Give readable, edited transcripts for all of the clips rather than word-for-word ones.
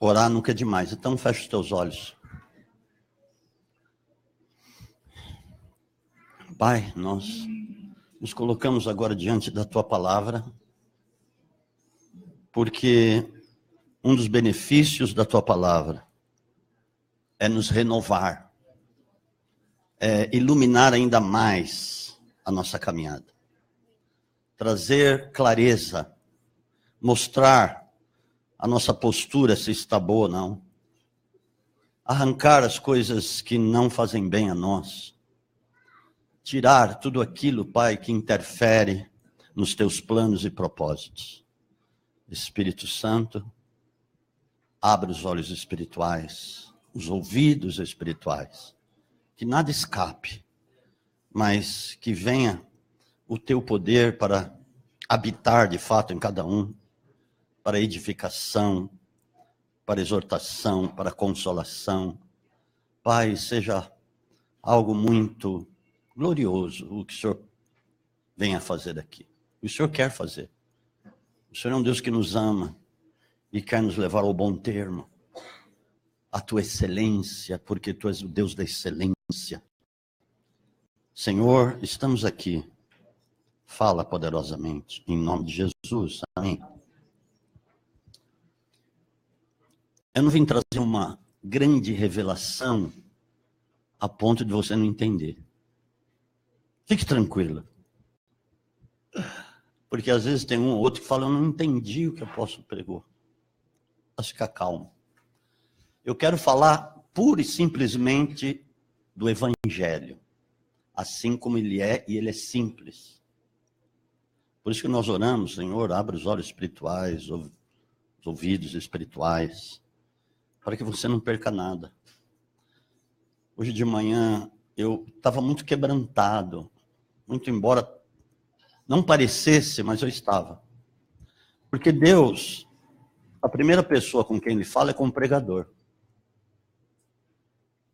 Orar nunca é demais, então fecha os teus olhos. Pai, nós nos colocamos agora diante da Tua palavra, porque um dos benefícios da Tua palavra é nos renovar, é iluminar ainda mais a nossa caminhada, trazer clareza, mostrar a nossa postura, se está boa ou não, arrancar as coisas que não fazem bem a nós, tirar tudo aquilo, Pai, que interfere nos Teus planos e propósitos. Espírito Santo, abre os olhos espirituais, os ouvidos espirituais, que nada escape, mas que venha o Teu poder para habitar de fato em cada um, para edificação, para exortação, para consolação. Pai, seja algo muito glorioso o que o Senhor venha fazer aqui. O Senhor quer fazer. O Senhor é um Deus que nos ama e quer nos levar ao bom termo, à Tua excelência, porque Tu és o Deus da excelência. Senhor, estamos aqui. Fala poderosamente, em nome de Jesus. Amém. Eu não vim trazer uma grande revelação a ponto de você não entender. Fique tranquila. Porque às vezes tem um ou outro que fala, eu não entendi o que o apóstolo pregou. Mas fica calmo. Eu quero falar pura e simplesmente do Evangelho. Assim como ele é, e ele é simples. Por isso que nós oramos, Senhor, abre os olhos espirituais, os ouvidos espirituais, para que você não perca nada. Hoje de manhã eu estava muito quebrantado, muito embora não parecesse, mas eu estava. Porque Deus, a primeira pessoa com quem Ele fala é com o pregador.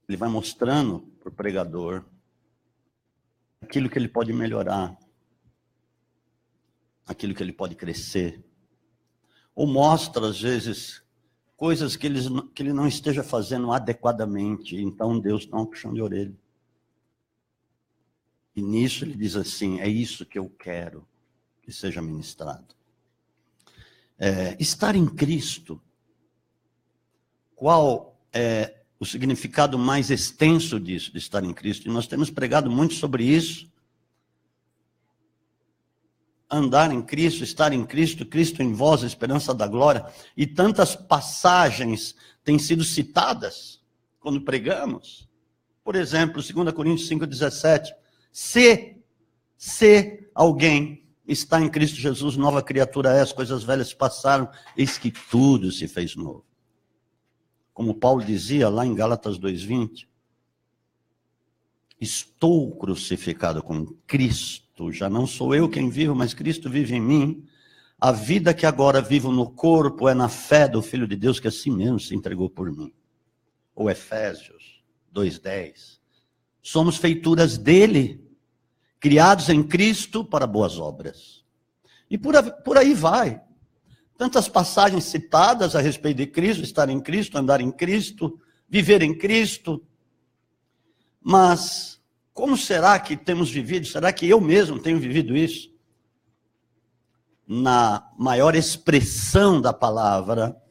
Ele vai mostrando para o pregador aquilo que ele pode melhorar, aquilo que ele pode crescer, ou mostra às vezes coisas que ele não esteja fazendo adequadamente, então Deus dá um puxão de orelha. E nisso ele diz assim, é isso que eu quero que seja ministrado. Estar em Cristo, qual é o significado mais extenso disso, de estar em Cristo? E nós temos pregado muito sobre isso. Andar em Cristo, estar em Cristo, Cristo em vós, a esperança da glória. E tantas passagens têm sido citadas quando pregamos. Por exemplo, 2 Coríntios 5,17. Se alguém está em Cristo Jesus, nova criatura é, as coisas velhas passaram, eis que tudo se fez novo. Como Paulo dizia lá em Gálatas 2,20. Estou crucificado com Cristo. Já não sou eu quem vivo, mas Cristo vive em mim. A vida que agora vivo no corpo é na fé do Filho de Deus, que assim mesmo se entregou por mim. Ou Efésios 2,10. Somos feituras dele, criados em Cristo para boas obras. E por aí vai. Tantas passagens citadas a respeito de Cristo, estar em Cristo, andar em Cristo, viver em Cristo. Mas como será que temos vivido? Será que eu mesmo tenho vivido isso? Na maior expressão da palavra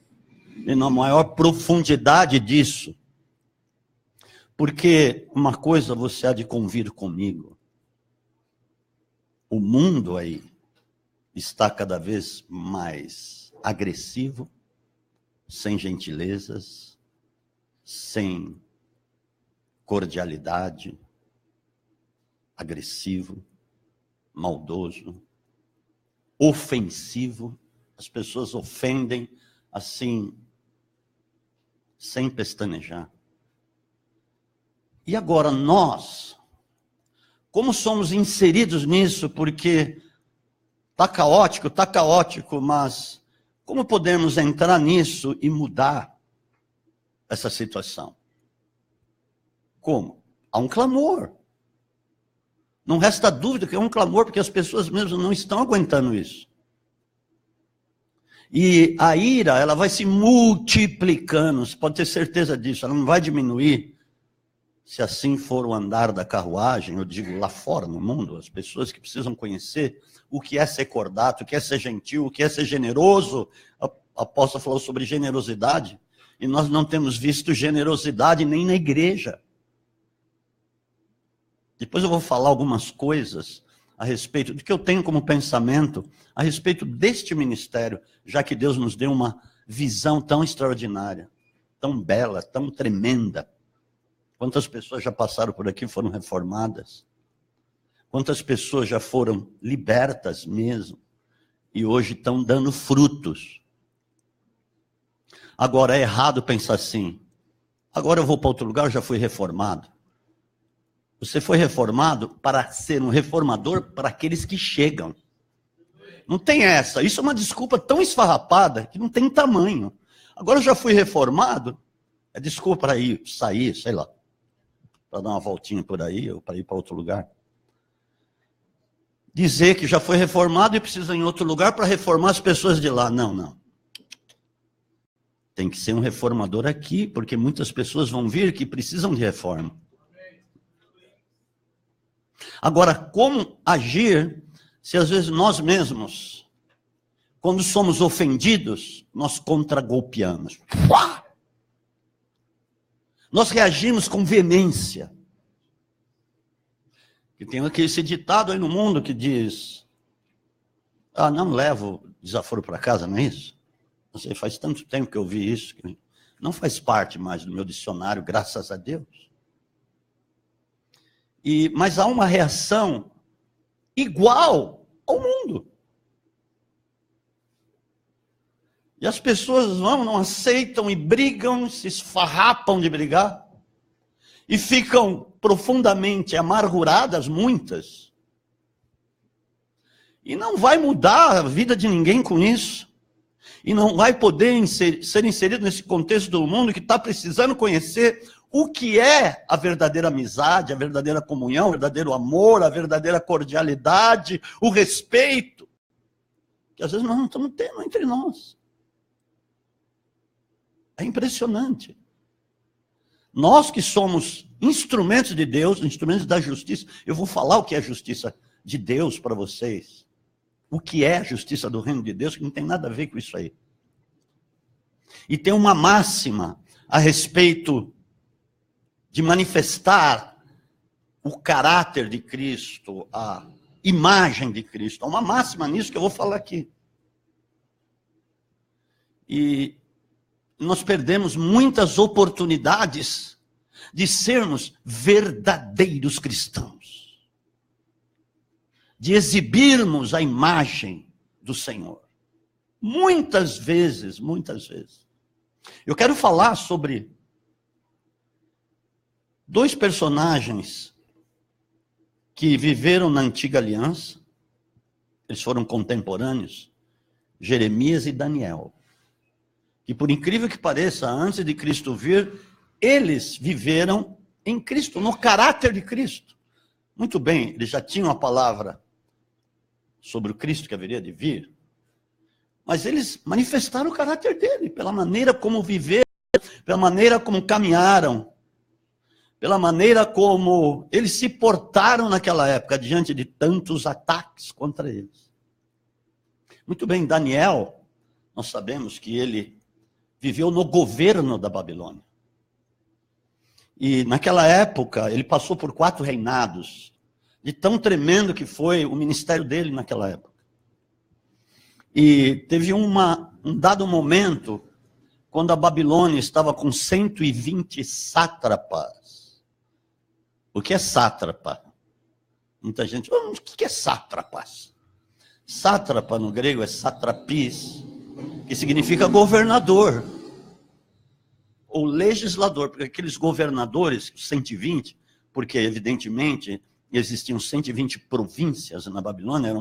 e na maior profundidade disso. Porque uma coisa você há de convir comigo. O mundo aí está cada vez mais agressivo, sem gentilezas, sem cordialidade, agressivo, maldoso, ofensivo. As pessoas ofendem assim, sem pestanejar. E agora nós, como somos inseridos nisso, porque está caótico, mas como podemos entrar nisso e mudar essa situação? Como? Há um clamor. Não resta dúvida que é um clamor, porque as pessoas mesmo não estão aguentando isso. E a ira, ela vai se multiplicando, você pode ter certeza disso, ela não vai diminuir. Se assim for o andar da carruagem, eu digo lá fora no mundo, as pessoas que precisam conhecer o que é ser cordato, o que é ser gentil, o que é ser generoso. A apóstola falou sobre generosidade, e nós não temos visto generosidade nem na igreja. Depois eu vou falar algumas coisas a respeito do que eu tenho como pensamento a respeito deste ministério, já que Deus nos deu uma visão tão extraordinária, tão bela, tão tremenda. Quantas pessoas já passaram por aqui e foram reformadas? Quantas pessoas já foram libertas mesmo e hoje estão dando frutos? Agora é errado pensar assim, agora eu vou para outro lugar, eu já fui reformado. Você foi reformado para ser um reformador para aqueles que chegam. Não tem essa. Isso é uma desculpa tão esfarrapada que não tem tamanho. Agora eu já fui reformado, é desculpa para ir sair, sei lá, para dar uma voltinha por aí ou para ir para outro lugar. Dizer que já foi reformado e precisa ir em outro lugar para reformar as pessoas de lá. Não, não. Tem que ser um reformador aqui, porque muitas pessoas vão vir que precisam de reforma. Agora, como agir se às vezes nós mesmos, quando somos ofendidos, nós contragolpeamos? Nós reagimos com veemência. E tem esse ditado aí no mundo que diz, não levo desaforo para casa, não é isso? Não sei, faz tanto tempo que eu vi isso, que não faz parte mais do meu dicionário, graças a Deus. Mas há uma reação igual ao mundo. E as pessoas não aceitam e brigam, se esfarrapam de brigar, e ficam profundamente amarguradas, muitas. E não vai mudar a vida de ninguém com isso. E não vai poder ser inserido nesse contexto do mundo que está precisando conhecer o que é a verdadeira amizade, a verdadeira comunhão, o verdadeiro amor, a verdadeira cordialidade, o respeito, que às vezes nós não estamos tendo entre nós. É impressionante. Nós que somos instrumentos de Deus, instrumentos da justiça, eu vou falar o que é a justiça de Deus para vocês. O que é a justiça do reino de Deus, que não tem nada a ver com isso aí. E tem uma máxima a respeito de manifestar o caráter de Cristo, a imagem de Cristo. Há uma máxima nisso que eu vou falar aqui. E nós perdemos muitas oportunidades de sermos verdadeiros cristãos, de exibirmos a imagem do Senhor. Muitas vezes. Eu quero falar sobre dois personagens que viveram na antiga aliança, eles foram contemporâneos, Jeremias e Daniel. E por incrível que pareça, antes de Cristo vir, eles viveram em Cristo, no caráter de Cristo. Muito bem, eles já tinham a palavra sobre o Cristo que haveria de vir, mas eles manifestaram o caráter dele, pela maneira como viveram, pela maneira como caminharam, pela maneira como eles se portaram naquela época, diante de tantos ataques contra eles. Muito bem, Daniel, nós sabemos que ele viveu no governo da Babilônia. E naquela época, ele passou por 4 reinados, de tão tremendo que foi o ministério dele naquela época. E teve um dado momento, quando a Babilônia estava com 120 sátrapas. O que é sátrapa? Muita gente, o que é sátrapas? Sátrapa no grego é satrapis, que significa governador, ou legislador, porque aqueles governadores, 120, porque evidentemente existiam 120 províncias na Babilônia,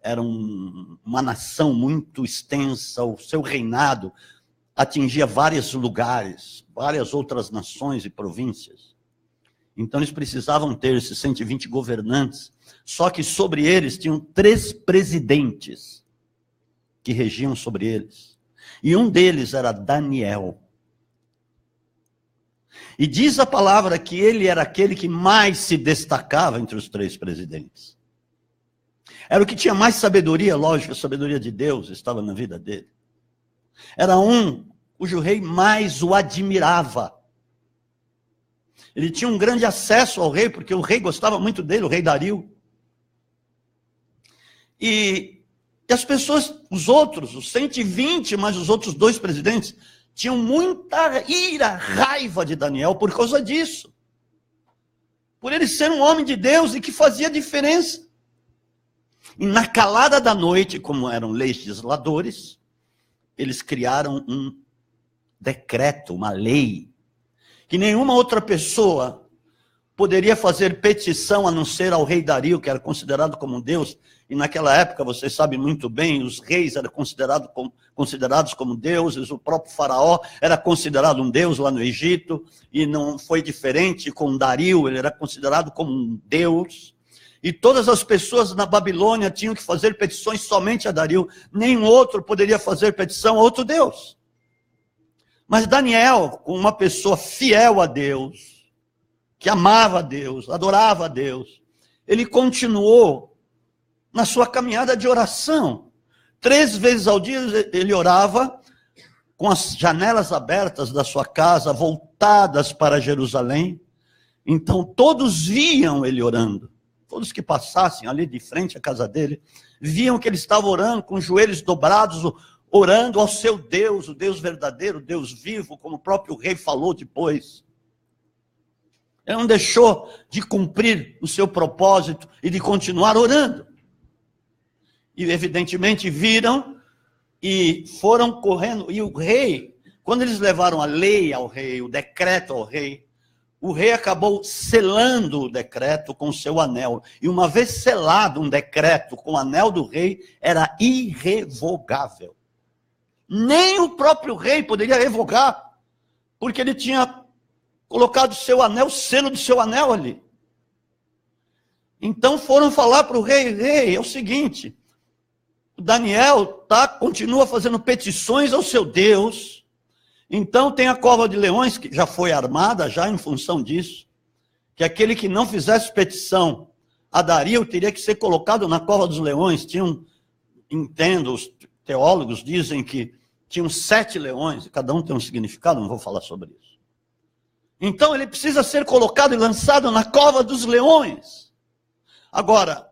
era uma nação muito extensa, o seu reinado atingia vários lugares, várias outras nações e províncias. Então eles precisavam ter esses 120 governantes, só que sobre eles tinham 3 presidentes, que regiam sobre eles. E um deles era Daniel. E diz a palavra que ele era aquele que mais se destacava entre os 3 presidentes. Era o que tinha mais sabedoria, lógico, a sabedoria de Deus estava na vida dele. Era um cujo rei mais o admirava. Ele tinha um grande acesso ao rei, porque o rei gostava muito dele, o rei Dario. E as pessoas, os outros, os 120, mais os outros 2 presidentes, tinham muita ira, raiva de Daniel por causa disso. Por ele ser um homem de Deus e que fazia diferença. E na calada da noite, como eram legisladores, eles criaram um decreto, uma lei, que nenhuma outra pessoa poderia fazer petição a não ser ao rei Dario, que era considerado como um deus. E naquela época, vocês sabem muito bem, os reis eram considerados como deuses, o próprio faraó era considerado um deus lá no Egito, e não foi diferente com Dario, ele era considerado como um deus. E todas as pessoas na Babilônia tinham que fazer petições somente a Dario, nenhum outro poderia fazer petição a outro deus. Mas Daniel, como uma pessoa fiel a Deus, que amava a Deus, adorava a Deus, ele continuou na sua caminhada de oração. 3 vezes ao dia ele orava com as janelas abertas da sua casa, voltadas para Jerusalém. Então todos viam ele orando. Todos que passassem ali de frente à casa dele, viam que ele estava orando com os joelhos dobrados, orando ao seu Deus, o Deus verdadeiro, o Deus vivo, como o próprio rei falou depois. Ele não deixou de cumprir o seu propósito e de continuar orando. E evidentemente viram e foram correndo. E o rei, quando eles levaram a lei ao rei, o decreto ao rei, o rei acabou selando o decreto com o seu anel. E uma vez selado um decreto com o anel do rei, era irrevogável. Nem o próprio rei poderia revogar, porque ele tinha colocado o seu anel, o selo do seu anel ali. Então foram falar para o rei: rei, é o seguinte, o Daniel continua fazendo petições ao seu Deus, então tem a cova de leões, que já foi armada, já em função disso, que aquele que não fizesse petição a Dario teria que ser colocado na cova dos leões. Entendo, os teólogos dizem que tinham 7 leões, e cada um tem um significado, não vou falar sobre isso. Então ele precisa ser colocado e lançado na cova dos leões. Agora,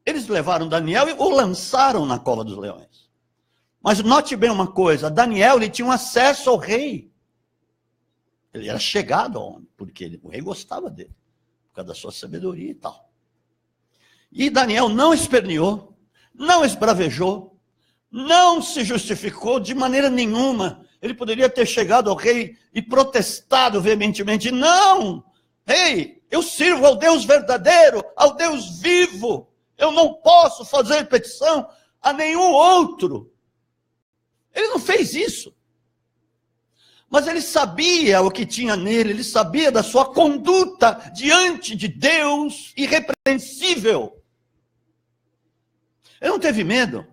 eles levaram Daniel e o lançaram na cova dos leões. Mas note bem uma coisa, Daniel ele tinha um acesso ao rei. Ele era chegado ao homem, porque o rei gostava dele, por causa da sua sabedoria e tal. E Daniel não esperneou, não esbravejou, não se justificou de maneira nenhuma. Ele poderia ter chegado ao rei e protestado veementemente: não, rei, eu sirvo ao Deus verdadeiro, ao Deus vivo, eu não posso fazer petição a nenhum outro. Ele não fez isso. Mas ele sabia o que tinha nele, ele sabia da sua conduta diante de Deus irrepreensível. Ele não teve medo.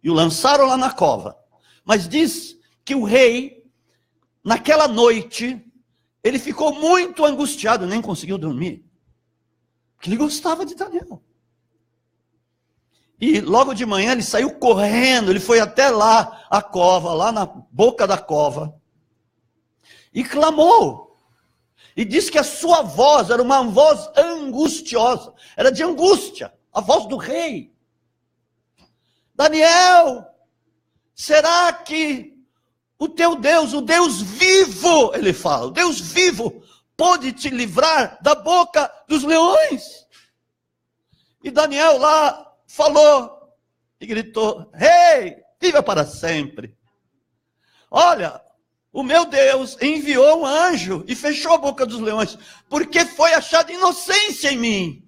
E o lançaram lá na cova. Mas diz que o rei, naquela noite, ele ficou muito angustiado, nem conseguiu dormir. Porque ele gostava de Daniel. E logo de manhã ele saiu correndo, ele foi até lá, a cova, lá na boca da cova, e clamou. E disse que a sua voz era uma voz angustiosa, era de angústia, a voz do rei. Daniel, será que o teu Deus, o Deus vivo, ele fala, o Deus vivo, pode te livrar da boca dos leões? E Daniel lá falou e gritou: rei, viva para sempre. Olha, o meu Deus enviou um anjo e fechou a boca dos leões, porque foi achada inocência em mim.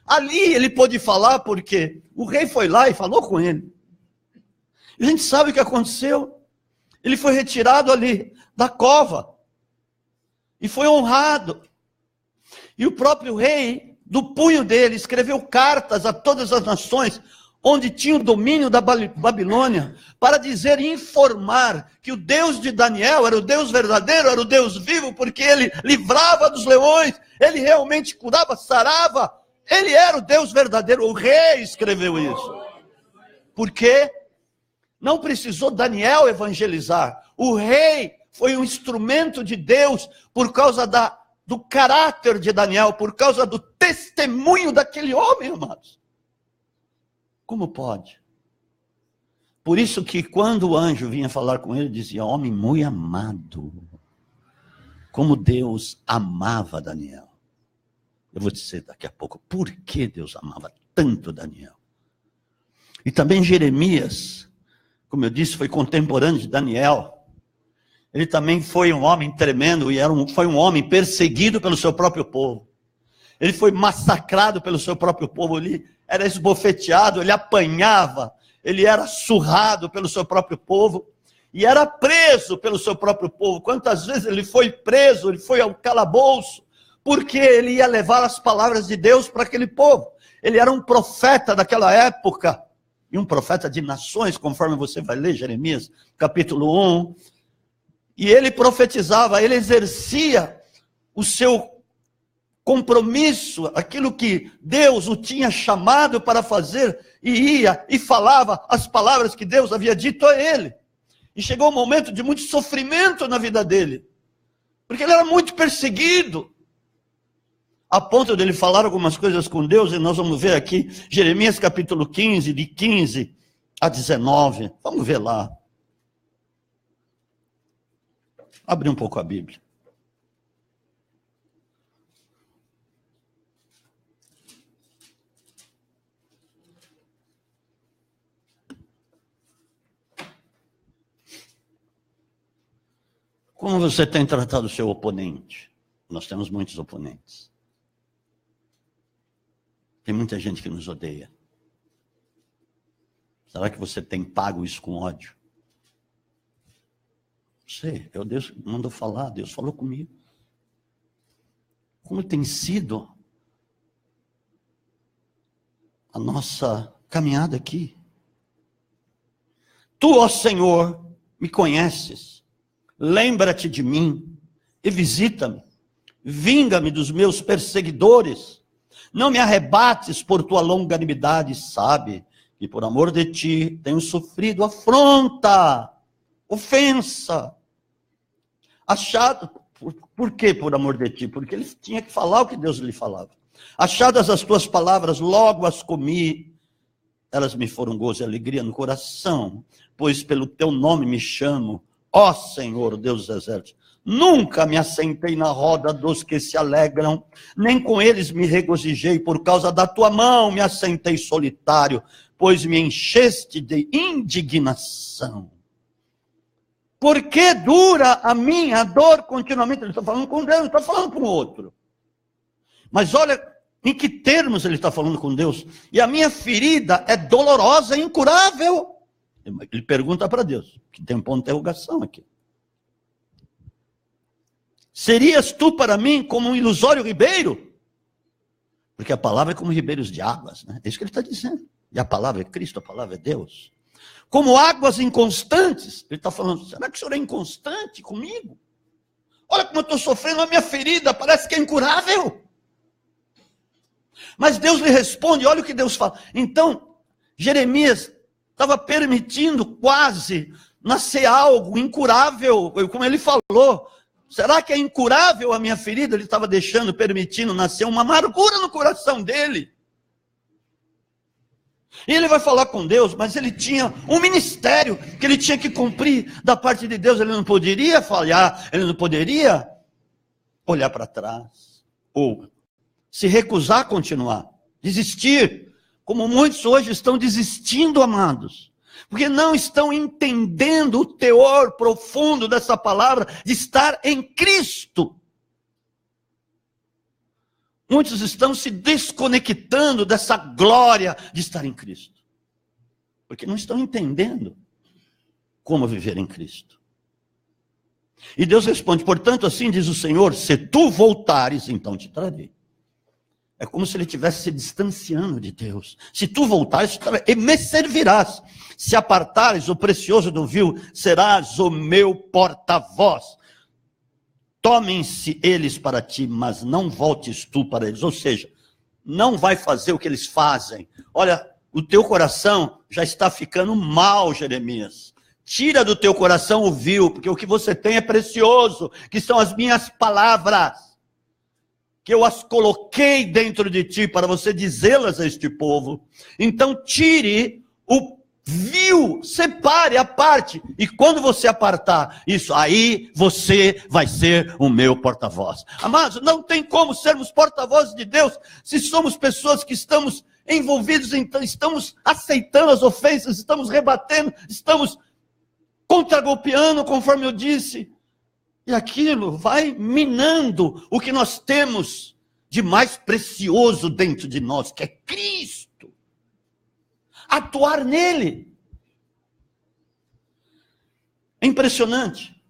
Ali ele pôde falar, porque o rei foi lá e falou com ele. E a gente sabe o que aconteceu. Ele foi retirado ali da cova e foi honrado. E o próprio rei, do punho dele, escreveu cartas a todas as nações, onde tinha o domínio da Babilônia, para dizer e informar que o Deus de Daniel era o Deus verdadeiro, era o Deus vivo, porque ele livrava dos leões, ele realmente curava, sarava, ele era o Deus verdadeiro. O rei escreveu isso. Por quê? Não precisou Daniel evangelizar. O rei foi um instrumento de Deus por causa do caráter de Daniel, por causa do testemunho daquele homem, amados. Como pode? Por isso que quando o anjo vinha falar com ele, dizia: homem muito amado. Como Deus amava Daniel. Eu vou dizer daqui a pouco por que Deus amava tanto Daniel. E também Jeremias, como eu disse, foi contemporâneo de Daniel. Ele também foi um homem tremendo e foi um homem perseguido pelo seu próprio povo. Ele foi massacrado pelo seu próprio povo, ele era esbofeteado, ele apanhava, ele era surrado pelo seu próprio povo e era preso pelo seu próprio povo. Quantas vezes ele foi preso, ele foi ao calabouço, porque ele ia levar as palavras de Deus para aquele povo. Ele era um profeta daquela época, e um profeta de nações, conforme você vai ler Jeremias, capítulo 1, e ele profetizava, ele exercia o seu compromisso, aquilo que Deus o tinha chamado para fazer, e ia e falava as palavras que Deus havia dito a ele. E chegou um momento de muito sofrimento na vida dele, porque ele era muito perseguido, a ponto de ele falar algumas coisas com Deus, e nós vamos ver aqui, Jeremias capítulo 15, de 15 a 19, vamos ver lá. Abre um pouco a Bíblia. Como você tem tratado o seu oponente? Nós temos muitos oponentes. Tem muita gente que nos odeia. Será que você tem pago isso com ódio? Sei, Deus mandou falar, Deus falou comigo. Como tem sido a nossa caminhada aqui? Tu, ó Senhor, me conheces. Lembra-te de mim e visita-me. Vinga-me dos meus perseguidores. Não me arrebates por tua longanimidade, sabe que por amor de ti tenho sofrido afronta, ofensa. Achado, por que por amor de ti? Porque ele tinha que falar o que Deus lhe falava. Achadas as tuas palavras, logo as comi. Elas me foram gozo e alegria no coração, pois pelo teu nome me chamo, ó Senhor, Deus dos exércitos. Nunca me assentei na roda dos que se alegram, nem com eles me regozijei, por causa da tua mão me assentei solitário, pois me encheste de indignação. Por que dura a minha dor continuamente? Ele está falando com Deus, não está falando com o outro. Mas olha em que termos ele está falando com Deus. E a minha ferida é dolorosa e incurável. Ele pergunta para Deus, que tem um ponto de interrogação aqui. Serias tu para mim como um ilusório ribeiro? Porque a palavra é como ribeiros de águas, né? É isso que ele está dizendo. E a palavra é Cristo, a palavra é Deus. Como águas inconstantes. Ele está falando, será que o senhor é inconstante comigo? Olha como eu estou sofrendo, a minha ferida parece que é incurável. Mas Deus lhe responde, olha o que Deus fala. Então, Jeremias estava permitindo quase nascer algo incurável, como ele falou. Será que é incurável a minha ferida? Ele estava deixando, permitindo nascer uma amargura no coração dele. E ele vai falar com Deus, mas ele tinha um ministério que ele tinha que cumprir da parte de Deus. Ele não poderia falhar, ele não poderia olhar para trás, ou se recusar a continuar, desistir, como muitos hoje estão desistindo, amados, porque não estão entendendo o teor profundo dessa palavra de estar em Cristo. Muitos estão se desconectando dessa glória de estar em Cristo, porque não estão entendendo como viver em Cristo. E Deus responde, portanto, assim diz o Senhor, se tu voltares, então te trarei. É como se ele estivesse se distanciando de Deus. Se tu voltares, e me servirás. Se apartares o precioso do vil, serás o meu porta-voz. Tomem-se eles para ti, mas não voltes tu para eles. Ou seja, não vai fazer o que eles fazem. Olha, o teu coração já está ficando mal, Jeremias. Tira do teu coração o vil, porque o que você tem é precioso, que são as minhas palavras, que eu as coloquei dentro de ti para você dizê-las a este povo. Então tire o vil, separe a parte, e quando você apartar isso, aí você vai ser o meu porta-voz. Amados, não tem como sermos porta-vozes de Deus se somos pessoas que estamos envolvidos, então estamos aceitando as ofensas, estamos rebatendo, estamos contragolpeando, conforme eu disse. E aquilo vai minando o que nós temos de mais precioso dentro de nós, que é Cristo. Atuar nele. É impressionante.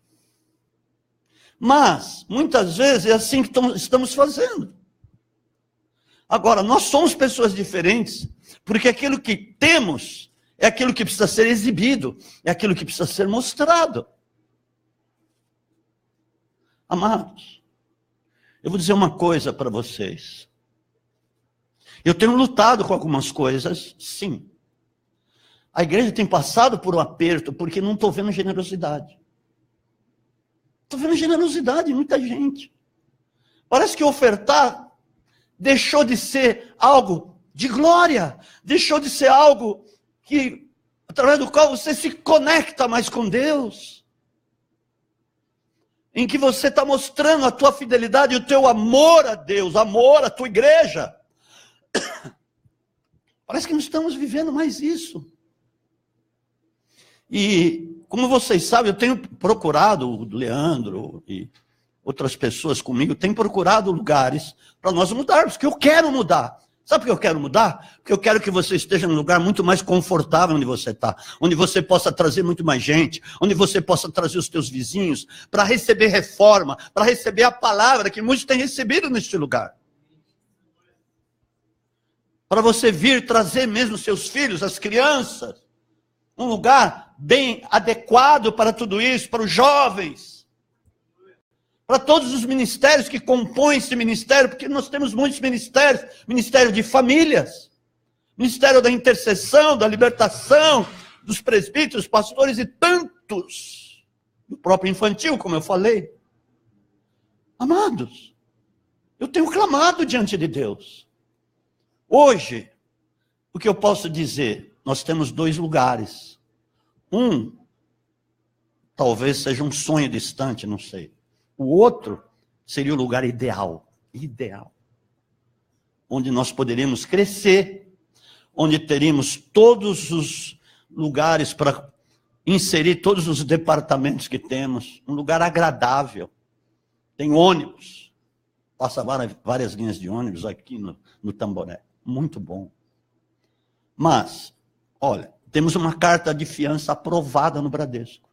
Mas, muitas vezes, é assim que estamos fazendo. Agora, nós somos pessoas diferentes, porque aquilo que temos é aquilo que precisa ser exibido, é aquilo que precisa ser mostrado. Amados, eu vou dizer uma coisa para vocês. Eu tenho lutado com algumas coisas, sim. A igreja tem passado por um aperto, porque não estou vendo generosidade. Estou vendo generosidade em muita gente. Parece que ofertar deixou de ser algo de glória, deixou de ser algo que, através do qual você se conecta mais com Deus, em que você está mostrando a tua fidelidade e o teu amor a Deus, amor à tua igreja. Parece que não estamos vivendo mais isso. E, como vocês sabem, eu tenho procurado, o Leandro e outras pessoas comigo, têm procurado lugares para nós mudarmos, porque eu quero mudar. Sabe por que eu quero mudar? Porque eu quero que você esteja num lugar muito mais confortável onde você está, onde você possa trazer muito mais gente, onde você possa trazer os teus vizinhos, para receber reforma, para receber a palavra que muitos têm recebido neste lugar. Para você vir trazer mesmo seus filhos, as crianças, um lugar bem adequado para tudo isso, para os jovens, para todos os ministérios que compõem esse ministério, porque nós temos muitos ministérios, ministério de famílias, ministério da intercessão, da libertação, dos presbíteros, pastores e tantos, do próprio infantil, como eu falei. Amados, eu tenho clamado diante de Deus. Hoje, o que eu posso dizer? Nós temos 2 lugares. Um, talvez seja um sonho distante, não sei. O outro seria o lugar ideal, onde nós poderíamos crescer, onde teríamos todos os lugares para inserir todos os departamentos que temos, um lugar agradável. Tem ônibus, passa várias linhas de ônibus aqui no Tamboré, muito bom. Mas, olha, temos uma carta de fiança aprovada no Bradesco.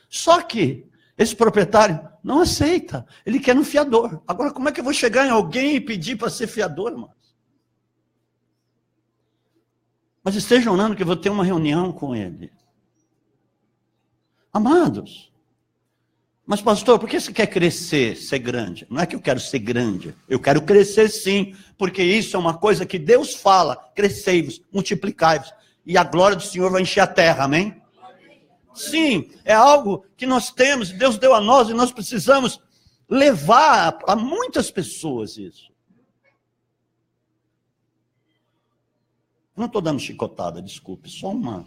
Só que esse proprietário não aceita, ele quer um fiador. Agora, como é que eu vou chegar em alguém e pedir para ser fiador, irmãos? Mas estejam orando que eu vou ter uma reunião com ele. Amados, mas pastor, por que você quer crescer, ser grande? Não é que eu quero ser grande, eu quero crescer sim, porque isso é uma coisa que Deus fala, crescei-vos, multiplicai-vos, e a glória do Senhor vai encher a terra, amém? Sim, é algo que nós temos, Deus deu a nós, e nós precisamos levar a muitas pessoas isso. Não estou dando chicotada, desculpe, só uma.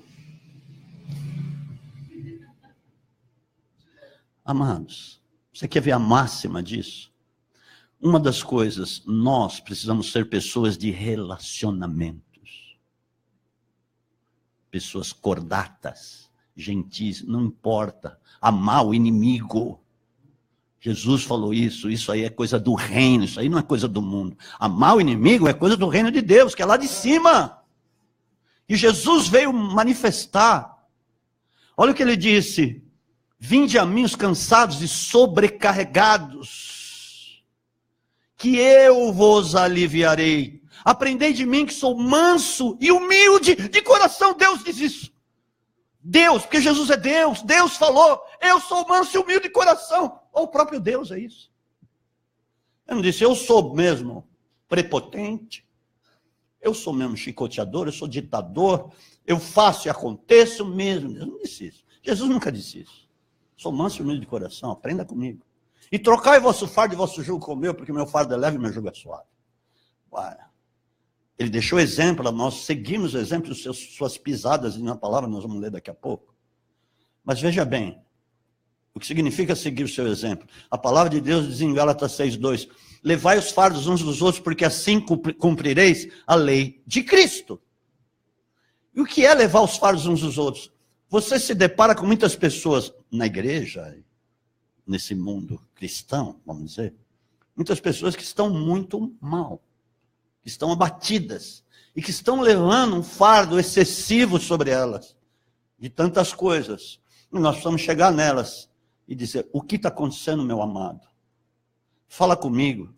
Amados, você quer ver a máxima disso? Uma das coisas, nós precisamos ser pessoas de relacionamentos. Pessoas cordatas, gentis, não importa. Amar o inimigo. Jesus falou isso aí é coisa do reino, isso aí não é coisa do mundo. Amar o inimigo é coisa do reino de Deus, que é lá de cima. E Jesus veio manifestar. Olha o que ele disse: vinde a mim os cansados e sobrecarregados, que eu vos aliviarei. Aprendei de mim que sou manso e humilde de coração. Deus diz isso. Deus, porque Jesus é Deus. Deus falou, eu sou manso e humilde de coração. Ou o próprio Deus é isso. Ele não disse, eu sou mesmo prepotente. Eu sou mesmo chicoteador, eu sou ditador. Eu faço e aconteço mesmo. Deus não disse isso. Jesus nunca disse isso. Sou manso e humilde de coração, aprenda comigo. E trocai vosso fardo e vosso jugo com o meu, porque meu fardo é leve e meu jugo é suave. Ué. Ele deixou exemplo a nós, seguimos o exemplo de suas pisadas, e na palavra nós vamos ler daqui a pouco. Mas veja bem, o que significa seguir o seu exemplo? A palavra de Deus diz em Gálatas 6:2, levai os fardos uns dos outros, porque assim cumprireis a lei de Cristo. E o que é levar os fardos uns dos outros? Você se depara com muitas pessoas na igreja, nesse mundo cristão, vamos dizer, muitas pessoas que estão muito mal, que estão abatidas, e que estão levando um fardo excessivo sobre elas, de tantas coisas. E nós precisamos chegar nelas e dizer, o que está acontecendo, meu amado? Fala comigo.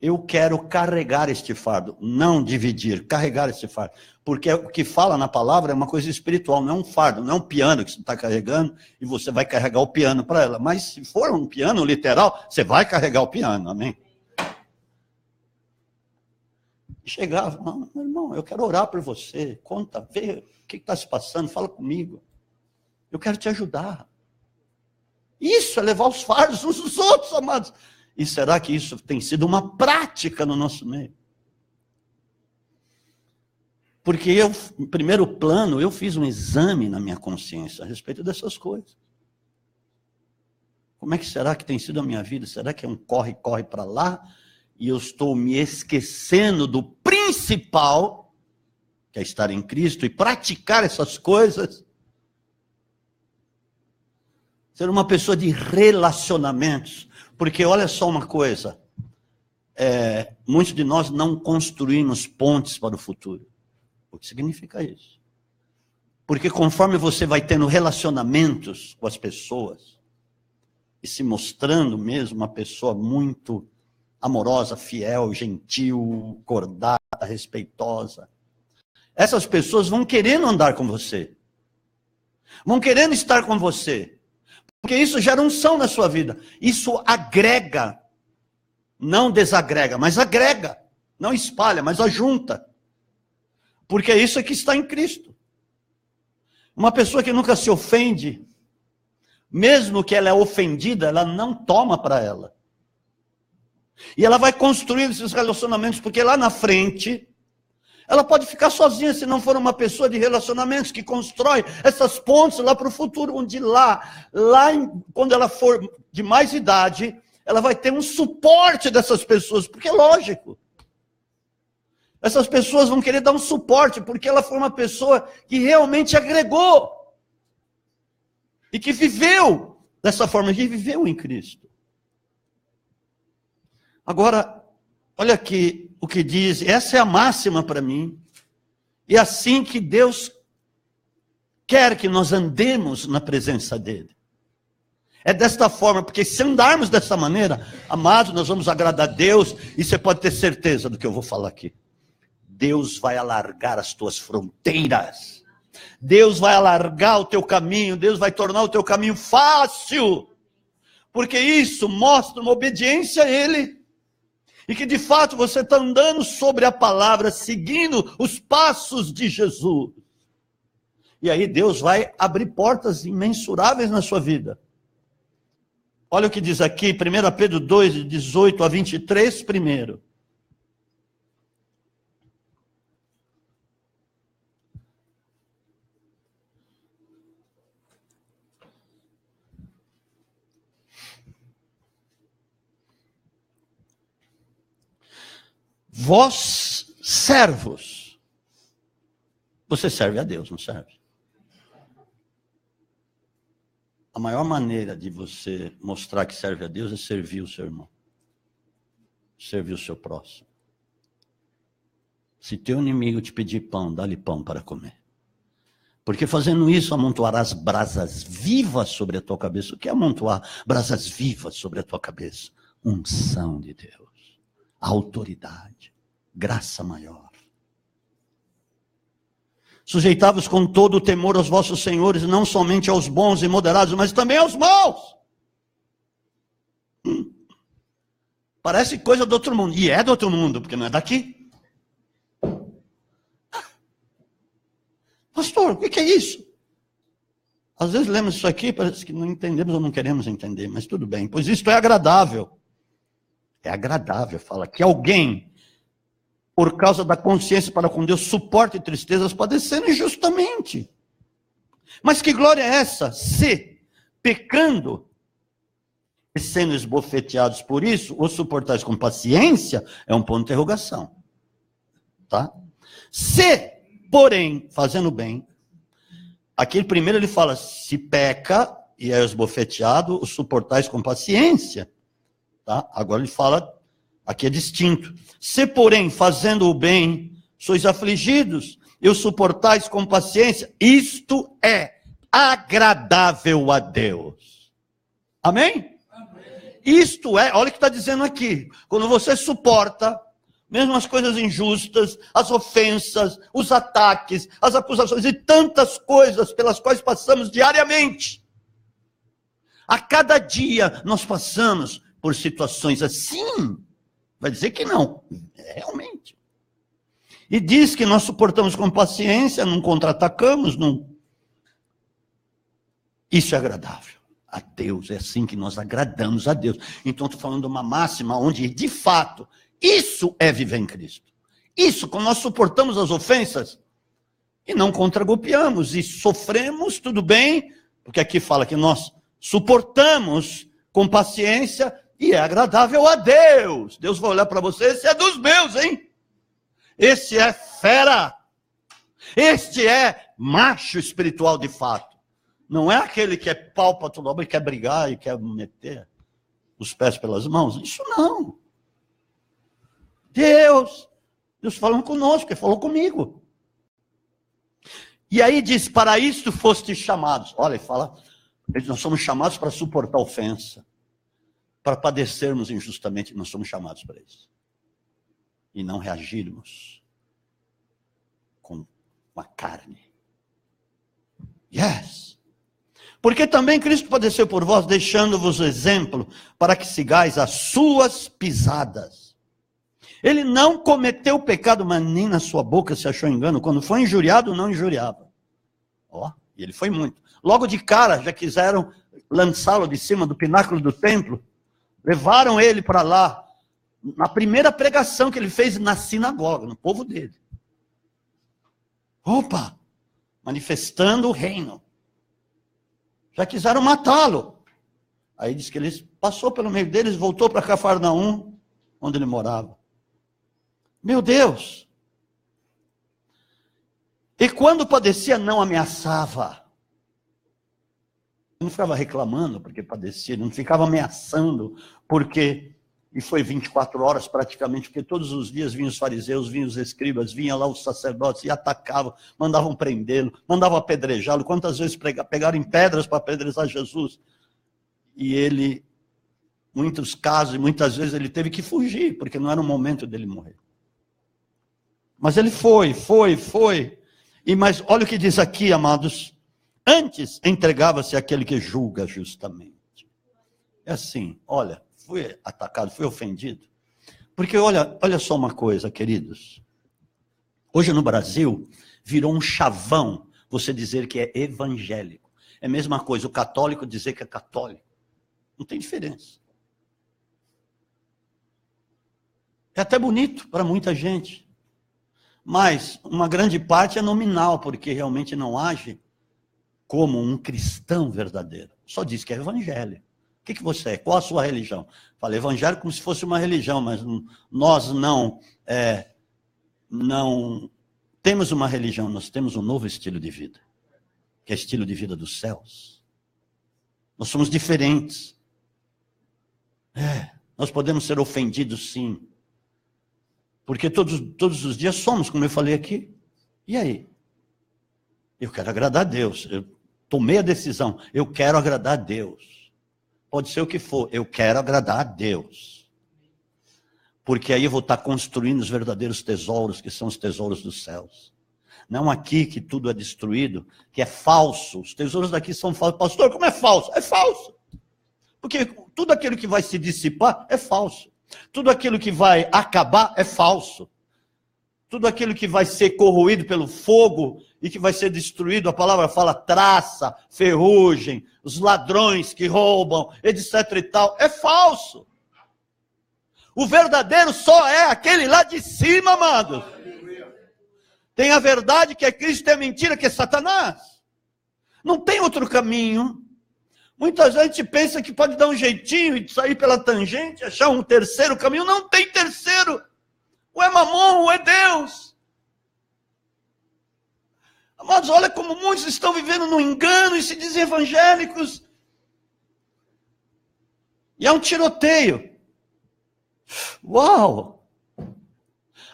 Eu quero carregar este fardo, não dividir, carregar este fardo. Porque o que fala na palavra é uma coisa espiritual, não é um fardo, não é um piano que você está carregando e você vai carregar o piano para ela. Mas se for um piano literal, você vai carregar o piano, amém? Chegava, não, meu irmão, eu quero orar por você, conta, vê o que está se passando, fala comigo. Eu quero te ajudar. Isso é levar os fardos uns dos outros, amados. E será que isso tem sido uma prática no nosso meio? Porque eu, em primeiro plano, eu fiz um exame na minha consciência a respeito dessas coisas. Como é que será que tem sido a minha vida? Será que é um corre para lá? E eu estou me esquecendo do principal, que é estar em Cristo e praticar essas coisas? Ser uma pessoa de relacionamentos. Porque olha só uma coisa, muitos de nós não construímos pontes para o futuro. O que significa isso? Porque conforme você vai tendo relacionamentos com as pessoas, e se mostrando mesmo uma pessoa muito amorosa, fiel, gentil, cordada, respeitosa, essas pessoas vão querendo andar com você, vão querendo estar com você, porque isso gera unção na sua vida. Isso agrega, não desagrega, mas agrega. Não espalha, mas ajunta. Porque é isso que está em Cristo. Uma pessoa que nunca se ofende, mesmo que ela é ofendida, ela não toma para ela. E ela vai construindo esses relacionamentos, porque lá na frente, ela pode ficar sozinha se não for uma pessoa de relacionamentos que constrói essas pontes lá para o futuro, onde quando ela for de mais idade, ela vai ter um suporte dessas pessoas, porque é lógico. Essas pessoas vão querer dar um suporte, porque ela foi uma pessoa que realmente agregou. E que viveu dessa forma, que viveu em Cristo. Agora, olha aqui o que diz, essa é a máxima para mim. E é assim que Deus quer que nós andemos na presença dEle. É desta forma, porque se andarmos dessa maneira, amados, nós vamos agradar a Deus, e você pode ter certeza do que eu vou falar aqui. Deus vai alargar as tuas fronteiras. Deus vai alargar o teu caminho, Deus vai tornar o teu caminho fácil. Porque isso mostra uma obediência a Ele. E que de fato você está andando sobre a palavra, seguindo os passos de Jesus. E aí Deus vai abrir portas imensuráveis na sua vida. Olha o que diz aqui, 1 Pedro 2, de 18 a 23, primeiro. Vós, servos, você serve a Deus, não serve? A maior maneira de você mostrar que serve a Deus é servir o seu irmão. Servir o seu próximo. Se teu inimigo te pedir pão, dá-lhe pão para comer. Porque fazendo isso, amontoarás brasas vivas sobre a tua cabeça. O que é amontoar brasas vivas sobre a tua cabeça? Unção de Deus. autoridade, graça maior. Sujeitavos com todo o temor aos vossos senhores, não somente aos bons e moderados, mas também aos maus. Parece coisa do outro mundo. E é do outro mundo, porque não é daqui. Pastor, o que é isso? Às vezes lemos isso aqui, parece que não entendemos ou não queremos entender, mas tudo bem. Pois isto é agradável. É agradável, fala, que alguém, por causa da consciência para com Deus, suporte tristezas, padecendo injustamente. Mas que glória é essa? Se, pecando, e sendo esbofeteados por isso, os suportais com paciência, é um ponto de interrogação. Tá? Se, porém, fazendo bem, aqui primeiro ele fala, se peca e é esbofeteado, os suportais com paciência. Tá? Agora ele fala, aqui é distinto. Se, porém, fazendo o bem, sois afligidos, e os suportais com paciência, isto é agradável a Deus. Amém? Isto é, olha o que está dizendo aqui, quando você suporta, mesmo as coisas injustas, as ofensas, os ataques, as acusações e tantas coisas pelas quais passamos diariamente. A cada dia nós passamos por situações assim. Vai dizer que não, realmente. E diz que nós suportamos com paciência, não contra-atacamos, não. Isso é agradável a Deus, é assim que nós agradamos a Deus. Então estou falando de uma máxima onde, de fato, isso é viver em Cristo. Isso, quando nós suportamos as ofensas e não contra-golpeamos e sofremos, tudo bem, porque aqui fala que nós suportamos com paciência e é agradável a Deus. Deus vai olhar para você, esse é dos meus, hein? Esse é fera. Este é macho espiritual de fato. Não é aquele que é pau para todo mundo e quer brigar e quer meter os pés pelas mãos. Isso não. Deus falando conosco, ele falou comigo. E aí diz, para isto fostes chamados. Olha, ele fala, nós somos chamados para suportar ofensa, para padecermos injustamente, nós somos chamados para isso. E não reagirmos com a carne. Yes! Porque também Cristo padeceu por vós, deixando-vos exemplo, para que sigais as suas pisadas. Ele não cometeu pecado, mas nem na sua boca se achou engano. Quando foi injuriado, não injuriava. Ó, e ele foi muito. Logo de cara, já quiseram lançá-lo de cima do pináculo do templo. Levaram ele para lá. Na primeira pregação que ele fez na sinagoga, no povo dele. Opa! Manifestando o reino. Já quiseram matá-lo. Aí diz que ele passou pelo meio deles, voltou para Cafarnaum, onde ele morava. Meu Deus! E quando padecia, não ameaçava. Ele não ficava reclamando porque padecia, ele não ficava ameaçando porque... E foi 24 horas praticamente, porque todos os dias vinham os fariseus, vinham os escribas, vinham lá os sacerdotes e atacavam, mandavam prendê-lo, mandavam apedrejá-lo. Quantas vezes pegaram em pedras para apedrejar Jesus? E ele, muitos casos, e muitas vezes ele teve que fugir, porque não era o momento dele morrer. Mas ele foi. Mas olha o que diz aqui, amados. Antes entregava-se àquele que julga justamente. É assim, olha... Fui atacado, fui ofendido. Porque olha só uma coisa, queridos. Hoje no Brasil, virou um chavão você dizer que é evangélico. É a mesma coisa, o católico dizer que é católico. Não tem diferença. É até bonito para muita gente. Mas uma grande parte é nominal, porque realmente não age como um cristão verdadeiro. Só diz que é evangélico. O que você é? Qual a sua religião? Falei evangélico como se fosse uma religião, mas nós não temos uma religião, nós temos um novo estilo de vida, que é estilo de vida dos céus. Nós somos diferentes. Nós podemos ser ofendidos, sim. Porque todos os dias somos, como eu falei aqui. E aí? Eu quero agradar a Deus. Eu tomei a decisão. Eu quero agradar a Deus. Pode ser o que for, eu quero agradar a Deus. Porque aí eu vou estar construindo os verdadeiros tesouros, que são os tesouros dos céus. Não aqui que tudo é destruído, que é falso. Os tesouros daqui são falsos. Pastor, como é falso? É falso. Porque tudo aquilo que vai se dissipar é falso. Tudo aquilo que vai acabar é falso. Tudo aquilo que vai ser corroído pelo fogo e que vai ser destruído, a palavra fala traça, ferrugem, os ladrões que roubam, etc e tal, é falso. O verdadeiro só é aquele lá de cima, amados. Tem a verdade que é Cristo e a mentira que é Satanás. Não tem outro caminho. Muita gente pensa que pode dar um jeitinho e sair pela tangente, achar um terceiro caminho. Não tem terceiro. Ou é Mamon, ou é Deus. Amados, olha como muitos estão vivendo no engano e se dizem evangélicos. E é um tiroteio. Uau!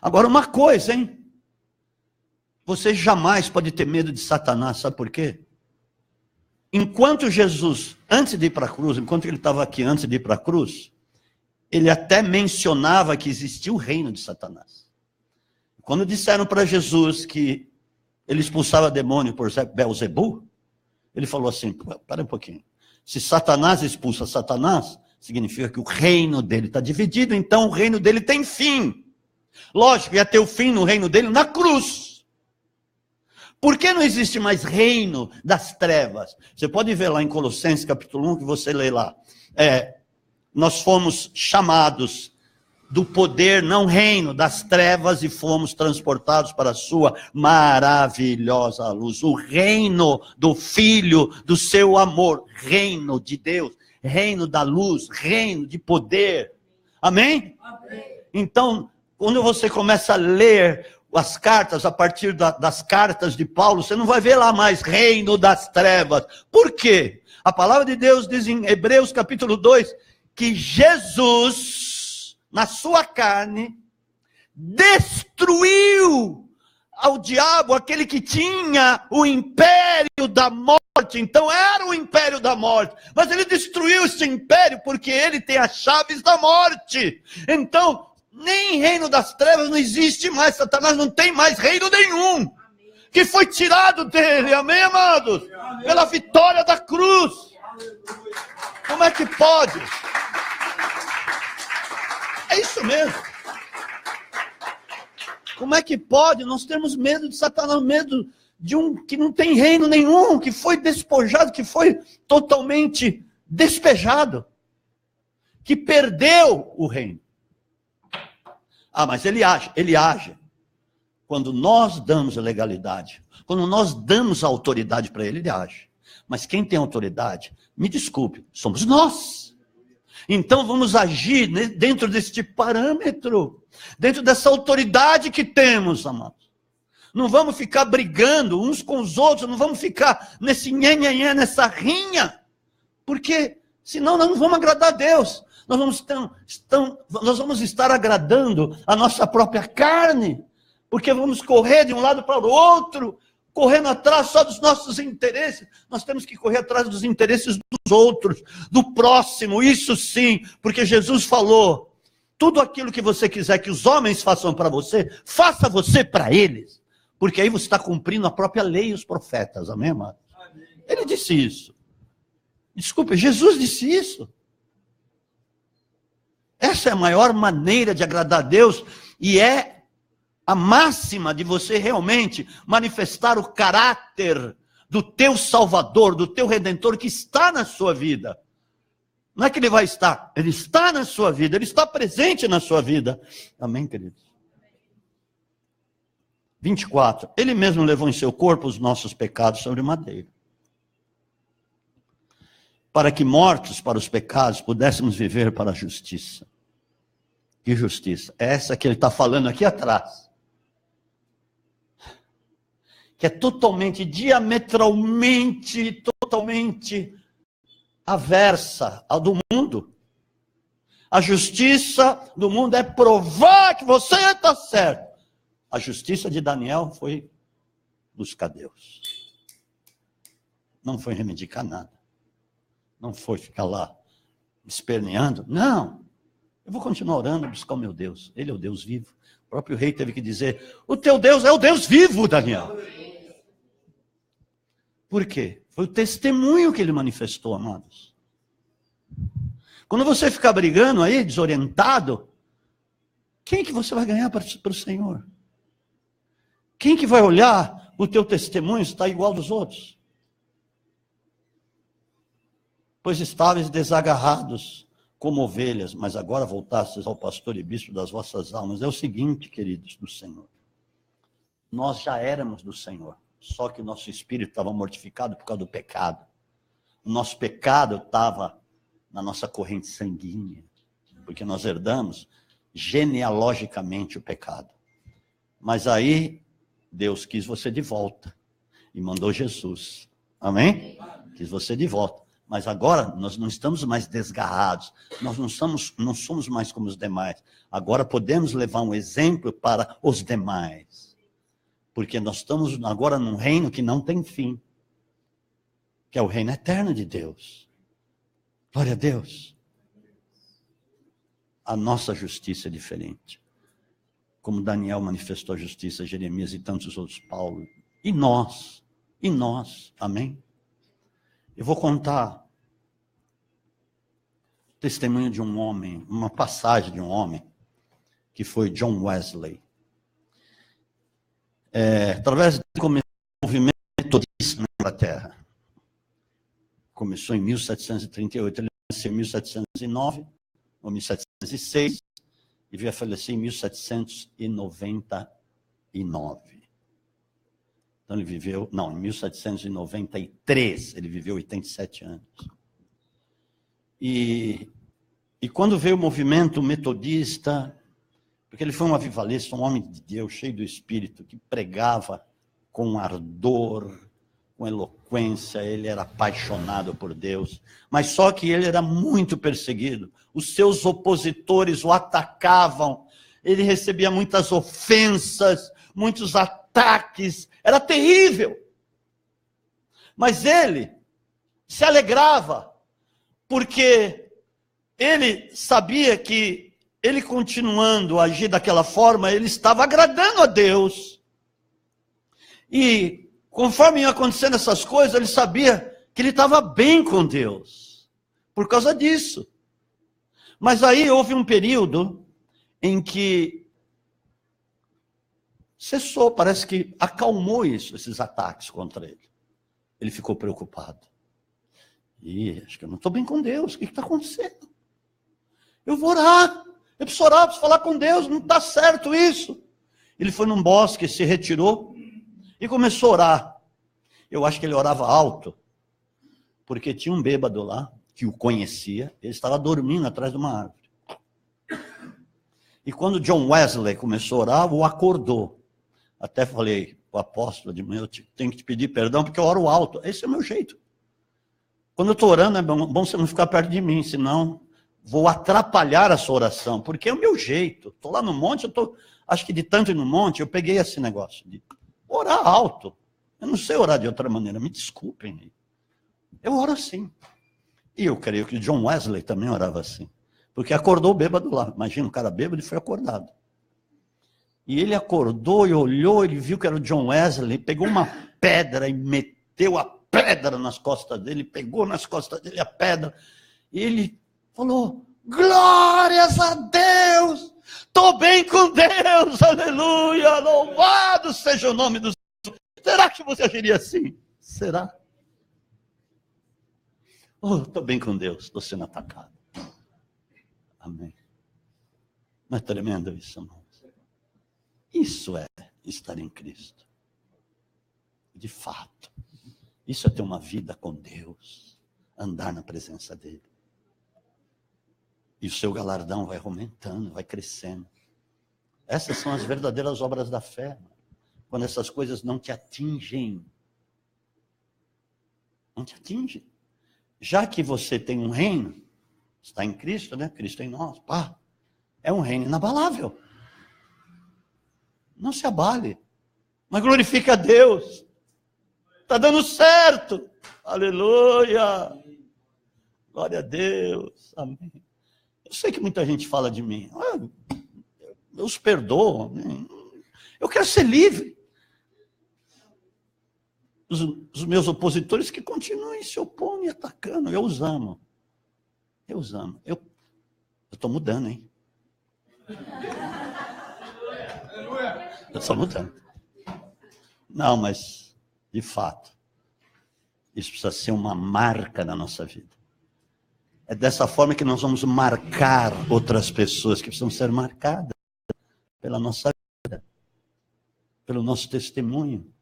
Agora uma coisa, hein? Você jamais pode ter medo de Satanás, sabe por quê? Enquanto Jesus, antes de ir para a cruz, enquanto ele estava aqui antes de ir para a cruz, ele até mencionava que existia o reino de Satanás. Quando disseram para Jesus que ele expulsava demônio por Beelzebu, ele falou assim, para um pouquinho, se Satanás expulsa Satanás, significa que o reino dele está dividido, então o reino dele tem fim. Lógico, ia ter o fim no reino dele na cruz. Por que não existe mais reino das trevas? Você pode ver lá em Colossenses capítulo 1, que você lê lá. Nós fomos chamados do poder, não reino, das trevas e fomos transportados para a sua maravilhosa luz. O reino do Filho, do seu amor, reino de Deus, reino da luz, reino de poder. Amém? Amém. Então, quando você começa a ler as cartas, a partir das cartas de Paulo, você não vai ver lá mais reino das trevas. Por quê? A palavra de Deus diz em Hebreus capítulo 2, que Jesus, na sua carne, destruiu ao diabo, aquele que tinha o império da morte. Então era o império da morte, mas ele destruiu esse império porque ele tem as chaves da morte. Então, nem reino das trevas não existe mais, Satanás não tem mais reino nenhum, amém, que foi tirado dele, amém, amados? Amém. Pela vitória da cruz. Aleluia. Como é que pode? É isso mesmo. Como é que pode? Nós temos medo de Satanás, medo de um que não tem reino nenhum, que foi despojado, que foi totalmente despejado, que perdeu o reino. Ah, mas ele age. Quando nós damos a legalidade, quando nós damos a autoridade para ele, ele age. Mas quem tem autoridade, me desculpe, somos nós. Então vamos agir dentro deste parâmetro, dentro dessa autoridade que temos, amados. Não vamos ficar brigando uns com os outros, não vamos ficar nesse nhenhenhé, nessa rinha, porque senão nós não vamos agradar a Deus. Nós vamos estar agradando a nossa própria carne, porque vamos correr de um lado para o outro, correndo atrás só dos nossos interesses. Nós temos que correr atrás dos interesses dos outros, do próximo, isso sim, porque Jesus falou, tudo aquilo que você quiser que os homens façam para você, faça você para eles, porque aí você está cumprindo a própria lei e os profetas, amém, amado? Ele disse isso. Desculpe, Jesus disse isso. Essa é a maior maneira de agradar a Deus e é a máxima de você realmente manifestar o caráter do teu Salvador, do teu Redentor que está na sua vida. Não é que ele vai estar, ele está na sua vida, ele está presente na sua vida. Amém, queridos? 24. Ele mesmo levou em seu corpo os nossos pecados sobre madeira, para que mortos para os pecados pudéssemos viver para a justiça. Que justiça? Essa que ele está falando aqui atrás. Que é totalmente, diametralmente, totalmente aversa ao do mundo. A justiça do mundo é provar que você está certo. A justiça de Daniel foi buscar Deus. Não foi reivindicar nada. Não foi ficar lá esperneando. Não. Eu vou continuar orando, buscar o meu Deus. Ele é o Deus vivo. O próprio rei teve que dizer, o teu Deus é o Deus vivo, Daniel. Por quê? Foi o testemunho que ele manifestou, amados. Quando você ficar brigando aí, desorientado, quem que você vai ganhar para o Senhor? Quem que vai olhar o teu testemunho se está igual dos outros? Pois estáveis desagarrados como ovelhas, mas agora voltastes ao pastor e bispo das vossas almas. É o seguinte, queridos do Senhor. Nós já éramos do Senhor, só que o nosso espírito estava mortificado por causa do pecado. O nosso pecado estava na nossa corrente sanguínea, porque nós herdamos genealogicamente o pecado. Mas aí Deus quis você de volta e mandou Jesus. Amém? Quis você de volta. Mas agora nós não estamos mais desgarrados, nós não somos mais como os demais. Agora podemos levar um exemplo para os demais. Porque nós estamos agora num reino que não tem fim, que é o reino eterno de Deus. Glória a Deus. A nossa justiça é diferente. Como Daniel manifestou a justiça, Jeremias e tantos outros, Paulo. E nós, amém? Eu vou contar o testemunho de um homem, uma passagem de um homem, que foi John Wesley. Através do movimento metodista na Inglaterra. Começou em 1738, ele nasceu em 1709, ou 1706, e veio a falecer em 1799. Então ele viveu, não, em 1793, ele viveu 87 anos. E quando veio o movimento metodista, porque ele foi um avivalista, um homem de Deus, cheio do Espírito, que pregava com ardor, com eloquência, ele era apaixonado por Deus, mas só que ele era muito perseguido, os seus opositores o atacavam, ele recebia muitas ofensas, muitos ataques, era terrível, mas ele se alegrava, porque ele sabia que ele continuando a agir daquela forma, ele estava agradando a Deus, e conforme iam acontecendo essas coisas, ele sabia que ele estava bem com Deus, por causa disso. Mas aí houve um período em que cessou, parece que acalmou esses ataques contra ele. Ele ficou preocupado. Acho que eu não estou bem com Deus, o que está acontecendo? Eu vou orar, eu preciso orar, preciso falar com Deus, não está certo isso. Ele foi num bosque, se retirou e começou a orar. Eu acho que ele orava alto, porque tinha um bêbado lá, que o conhecia, ele estava dormindo atrás de uma árvore. E quando John Wesley começou a orar, o acordou. Até falei, o apóstolo, de manhã, eu tenho que te pedir perdão, porque eu oro alto. Esse é o meu jeito. Quando eu estou orando, é bom você não ficar perto de mim, senão vou atrapalhar a sua oração, porque é o meu jeito. Estou lá no monte, acho que de tanto ir no monte, eu peguei esse negócio de orar alto. Eu não sei orar de outra maneira, me desculpem. Eu oro assim. E eu creio que John Wesley também orava assim. Porque acordou o bêbado lá. Imagina, um cara bêbado e foi acordado. E ele acordou e olhou, ele viu que era o John Wesley, pegou uma pedra e meteu a pedra nas costas dele, pegou nas costas dele a pedra. E ele falou, glórias a Deus, estou bem com Deus, aleluia, louvado seja o nome do Senhor. Será que você agiria assim? Será? Oh, estou bem com Deus, estou sendo atacado. Amém. Não é tremendo isso, irmãos? Isso é estar em Cristo. De fato. Isso é ter uma vida com Deus. Andar na presença dEle. E o seu galardão vai aumentando, vai crescendo. Essas são as verdadeiras obras da fé. Quando essas coisas não te atingem. Não te atingem. Já que você tem um reino, está em Cristo, né? Cristo em nós. Pá, é um reino inabalável. Não se abale. Mas glorifica a Deus. Está dando certo. Aleluia. Glória a Deus. Amém. Eu sei que muita gente fala de mim. Eu os perdoo. Eu quero ser livre. Os meus opositores que continuem se opondo e atacando. Eu os amo. Eu os amo. Eu estou mudando, hein? Eu estou mudando. Não, mas, de fato, isso precisa ser uma marca na nossa vida. É dessa forma que nós vamos marcar outras pessoas que precisam ser marcadas pela nossa vida, pelo nosso testemunho.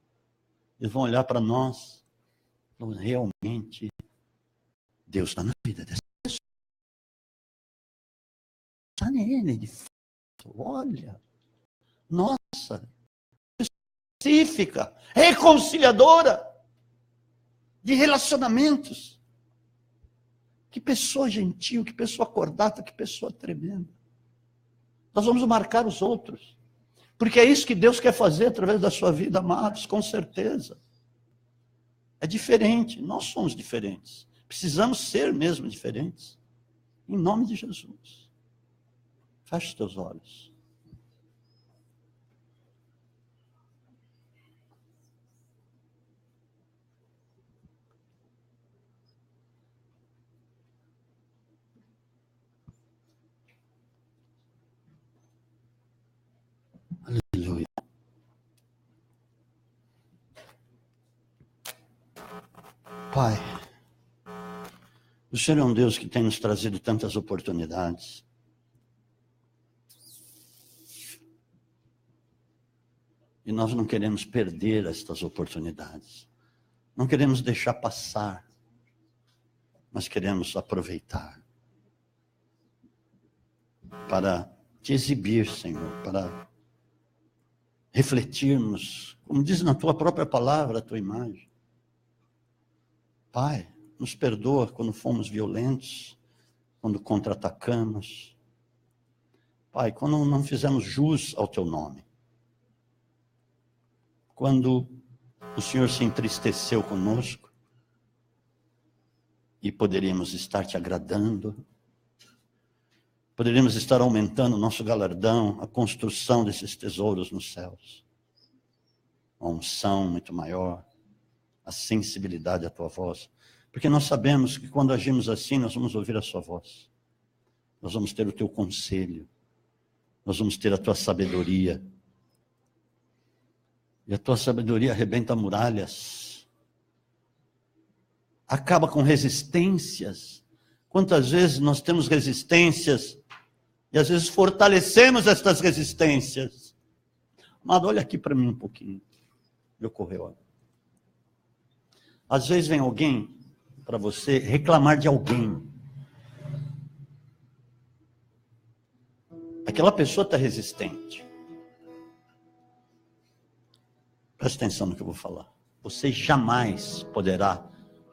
Eles vão olhar para nós, realmente, Deus está na vida dessa pessoa. Está nele, de fato. Olha, nossa, específica, reconciliadora de relacionamentos. Que pessoa gentil, que pessoa acordada, que pessoa tremenda. Nós vamos marcar os outros. Porque é isso que Deus quer fazer através da sua vida, amados, com certeza. É diferente, nós somos diferentes. Precisamos ser mesmo diferentes. Em nome de Jesus. Feche os teus olhos. Aleluia. Pai, o Senhor é um Deus que tem nos trazido tantas oportunidades. E nós não queremos perder estas oportunidades. Não queremos deixar passar. Mas queremos aproveitar. Para te exibir, Senhor. Para refletirmos, como diz na tua própria palavra, a tua imagem. Pai, nos perdoa quando fomos violentos, quando contra-atacamos. Pai, quando não fizemos jus ao teu nome. Quando o Senhor se entristeceu conosco e poderíamos estar te agradando, poderíamos estar aumentando o nosso galardão, a construção desses tesouros nos céus. A unção muito maior, a sensibilidade à tua voz. Porque nós sabemos que quando agimos assim, nós vamos ouvir a sua voz. Nós vamos ter o teu conselho. Nós vamos ter a tua sabedoria. E a tua sabedoria arrebenta muralhas. Acaba com resistências. Quantas vezes nós temos resistências e às vezes fortalecemos estas resistências. Amado, olha aqui para mim um pouquinho. Me ocorreu. Às vezes vem alguém para você reclamar de alguém. Aquela pessoa está resistente. Presta atenção no que eu vou falar. Você jamais poderá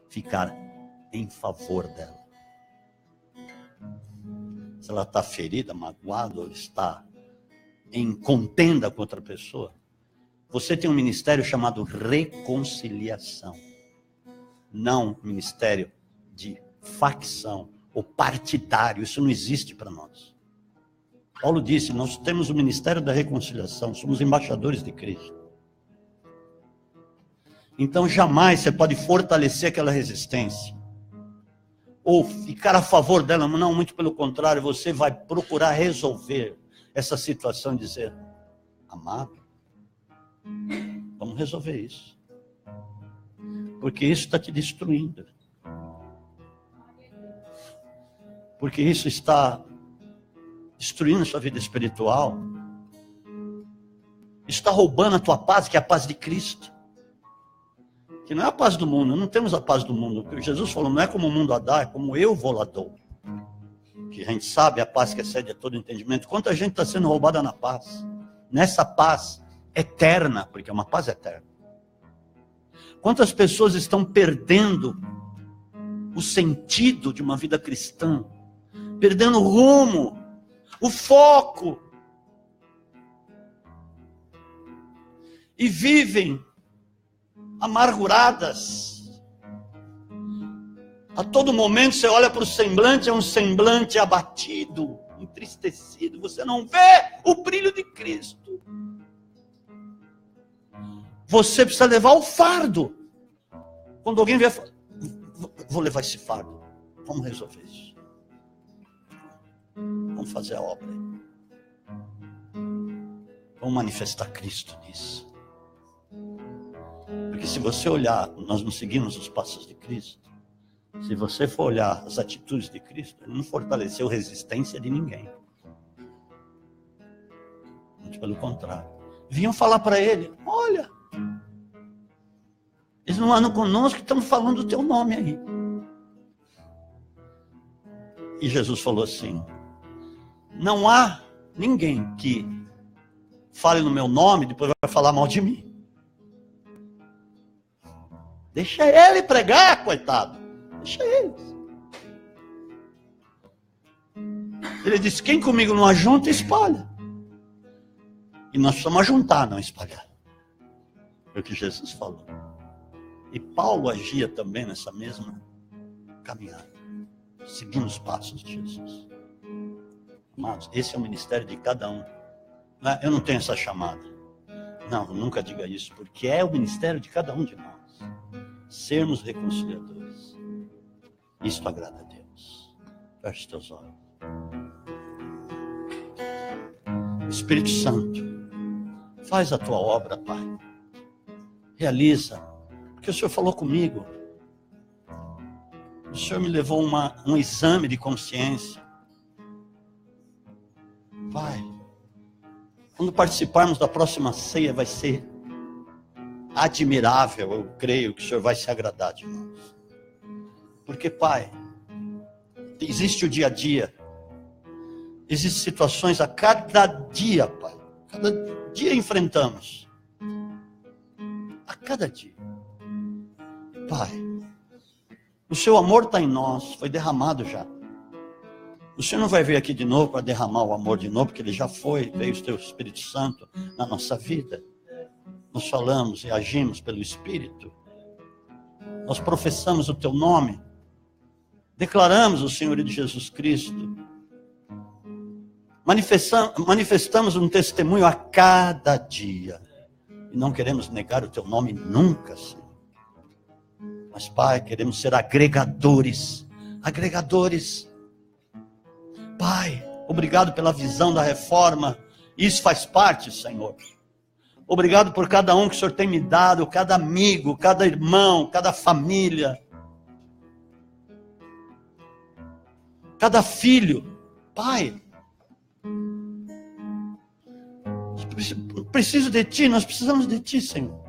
ficar em favor dela. Se ela está ferida, magoada, ou está em contenda com outra pessoa, você tem um ministério chamado reconciliação. Não ministério de facção ou partidário. Isso não existe para nós. Paulo disse, nós temos o ministério da reconciliação, somos embaixadores de Cristo. Então jamais você pode fortalecer aquela resistência. Ou ficar a favor dela, não, muito pelo contrário, você vai procurar resolver essa situação e dizer, amado, vamos resolver isso. Porque isso está te destruindo. Porque isso está destruindo a sua vida espiritual. Isso está roubando a tua paz, que é a paz de Cristo. Que não é a paz do mundo, não temos a paz do mundo. O que Jesus falou, não é como o mundo a dar, é como eu vou lá dou. Que a gente sabe a paz que excede a todo entendimento. Quanta gente está sendo roubada na paz. Nessa paz eterna, porque é uma paz eterna. Quantas pessoas estão perdendo o sentido de uma vida cristã, perdendo o rumo, o foco, e vivem amarguradas, A todo momento você olha para o semblante, é um semblante abatido, entristecido. Você não vê o brilho de Cristo. Você precisa levar o fardo. Quando alguém vier, vou levar esse fardo. Vamos resolver isso. Vamos fazer a obra. Vamos manifestar Cristo nisso. Porque se você olhar, nós não seguimos os passos de Cristo. Se você for olhar as atitudes de Cristo, ele não fortaleceu resistência de ninguém. Muito pelo contrário. Vinham falar para ele, olha, eles não andam conosco, estão falando o teu nome aí. E Jesus falou assim, não há ninguém que fale no meu nome, depois vai falar mal de mim. Deixa ele pregar, coitado. Deixa ele. Ele disse, quem comigo não ajunta, espalha. E nós precisamos ajuntar, não espalhar. É o que Jesus falou. E Paulo agia também nessa mesma caminhada, seguindo os passos de Jesus. Amados, esse é o ministério de cada um. Eu não tenho essa chamada. Não, nunca diga isso, porque é o ministério de cada um de nós. Sermos reconciliadores. Isto agrada a Deus. Feche teus olhos. Espírito Santo, faz a tua obra, Pai. Realiza. Porque o Senhor falou comigo. O Senhor me levou um exame de consciência. Pai, quando participarmos da próxima ceia vai ser admirável. Eu creio que o Senhor vai se agradar de nós. Porque, Pai, existe o dia a dia. Existem situações a cada dia, Pai. Cada dia enfrentamos. A cada dia. Pai, o seu amor está em nós, foi derramado já. O Senhor não vai vir aqui de novo para derramar o amor de novo, porque ele já foi, veio o teu Espírito Santo na nossa vida. Nós falamos e agimos pelo Espírito. Nós professamos o teu nome. Declaramos o Senhor de Jesus Cristo. Manifestamos um testemunho a cada dia. E não queremos negar o teu nome nunca, Senhor. Mas, Pai, queremos ser agregadores. Agregadores. Pai, obrigado pela visão da reforma. Isso faz parte, Senhor. Obrigado por cada um que o Senhor tem me dado, cada amigo, cada irmão, cada família. Cada filho. Pai, preciso de Ti, nós precisamos de Ti, Senhor.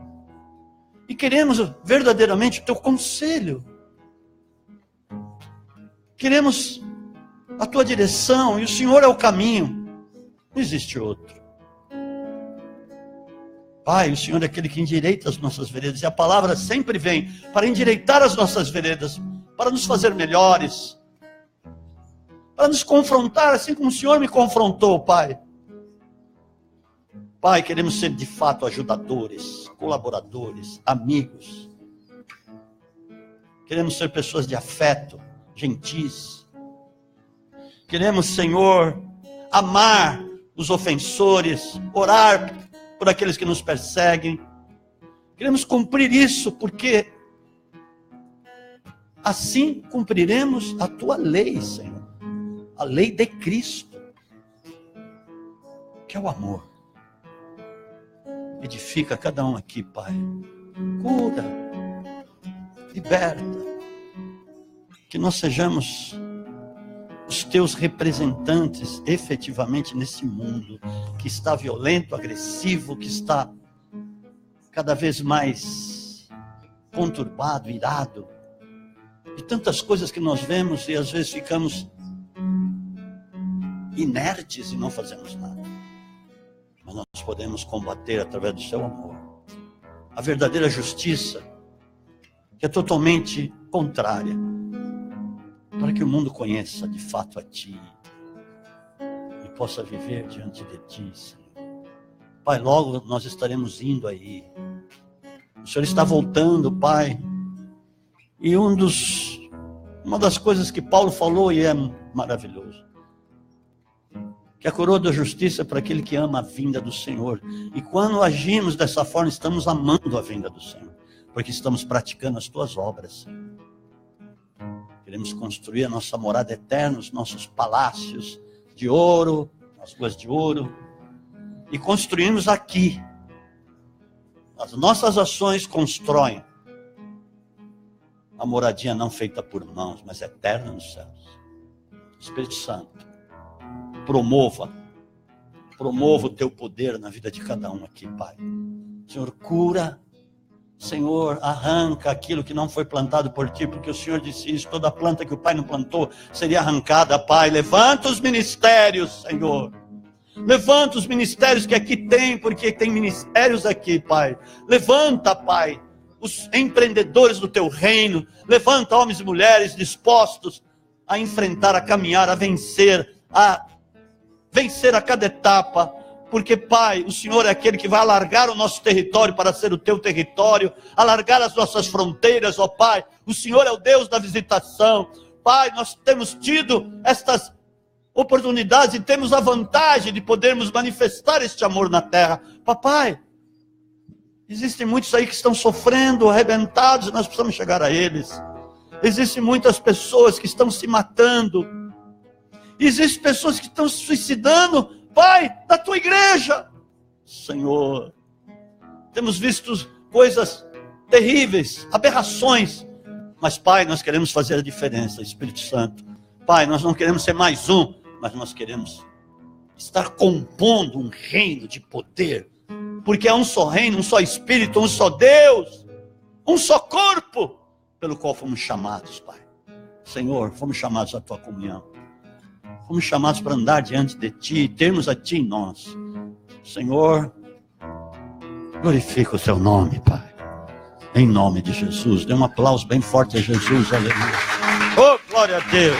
E queremos verdadeiramente o Teu conselho. Queremos a Tua direção, e o Senhor é o caminho. Não existe outro. Pai, o Senhor é aquele que endireita as nossas veredas. E a palavra sempre vem para endireitar as nossas veredas, para nos fazer melhores, para nos confrontar, assim como o Senhor me confrontou, Pai. Pai, queremos ser de fato ajudadores, colaboradores, amigos. Queremos ser pessoas de afeto, gentis. Queremos, Senhor, amar os ofensores, orar por aqueles que nos perseguem. Queremos cumprir isso, porque assim cumpriremos a Tua lei, Senhor. A lei de Cristo, que é o amor. Edifica cada um aqui, Pai. Cura, liberta. Que nós sejamos os Teus representantes efetivamente nesse mundo que está violento, agressivo, que está cada vez mais conturbado, irado. De tantas coisas que nós vemos e às vezes ficamos inertes e não fazemos nada. Mas nós podemos combater através do Seu amor. A verdadeira justiça, que é totalmente contrária, para que o mundo conheça de fato a Ti e possa viver diante de Ti, Senhor. Pai, logo nós estaremos indo aí. O Senhor está voltando, Pai, e um dos Uma das coisas que Paulo falou e é maravilhoso, que a coroa da justiça é para aquele que ama a vinda do Senhor. E quando agimos dessa forma, estamos amando a vinda do Senhor, porque estamos praticando as tuas obras, Senhor. Queremos construir a nossa morada eterna, os nossos palácios de ouro, as ruas de ouro, e construímos aqui. As nossas ações constroem a moradia não feita por mãos, mas eterna nos céus. Espírito Santo, promova o teu poder na vida de cada um aqui, Pai. Senhor, cura. Senhor, arranca aquilo que não foi plantado por ti, porque o Senhor disse isso, toda planta que o Pai não plantou seria arrancada, Pai. Levanta os ministérios, Senhor. Levanta os ministérios que aqui tem, porque tem ministérios aqui, Pai. Levanta, Pai, os empreendedores do teu reino. Levanta homens e mulheres dispostos a enfrentar, a caminhar, a vencer a cada etapa. Porque, Pai, o Senhor é aquele que vai alargar o nosso território para ser o teu território, alargar as nossas fronteiras, ó Pai. O Senhor é o Deus da visitação. Pai, nós temos tido estas oportunidades e temos a vantagem de podermos manifestar este amor na terra. Papai, existem muitos aí que estão sofrendo, arrebentados, e nós precisamos chegar a eles. Existem muitas pessoas que estão se matando. Existem pessoas que estão se suicidando, Pai, da tua igreja. Senhor, temos visto coisas terríveis, aberrações, mas, Pai, nós queremos fazer a diferença, Espírito Santo. Pai, nós não queremos ser mais um, mas nós queremos estar compondo um reino de poder, porque é um só reino, um só Espírito, um só Deus, um só corpo, pelo qual fomos chamados, Pai. Senhor, fomos chamados à tua comunhão. Fomos chamados para andar diante de ti, termos a ti em nós. Senhor, glorifica o teu nome, Pai. Em nome de Jesus. Dê um aplauso bem forte a Jesus. Aleluia. Oh, glória a Deus.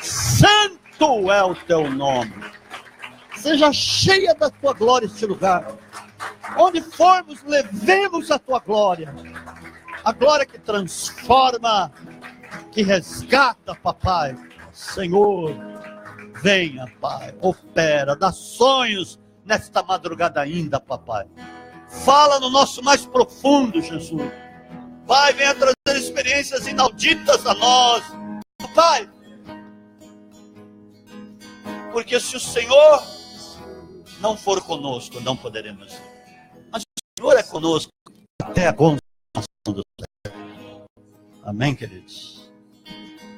Santo é o teu nome. Seja cheia da tua glória este lugar. Onde formos, levemos a tua glória. A glória que transforma, que resgata, papai. Senhor, venha, Pai, opera, dá sonhos nesta madrugada ainda, papai. Fala no nosso mais profundo, Jesus. Pai, venha trazer experiências inauditas a nós, Pai. Porque se o Senhor não for conosco, não poderemos ir. Mas o Senhor é conosco até a consumação do século. Amém, queridos?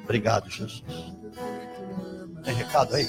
Obrigado, Jesus. Tem recado aí?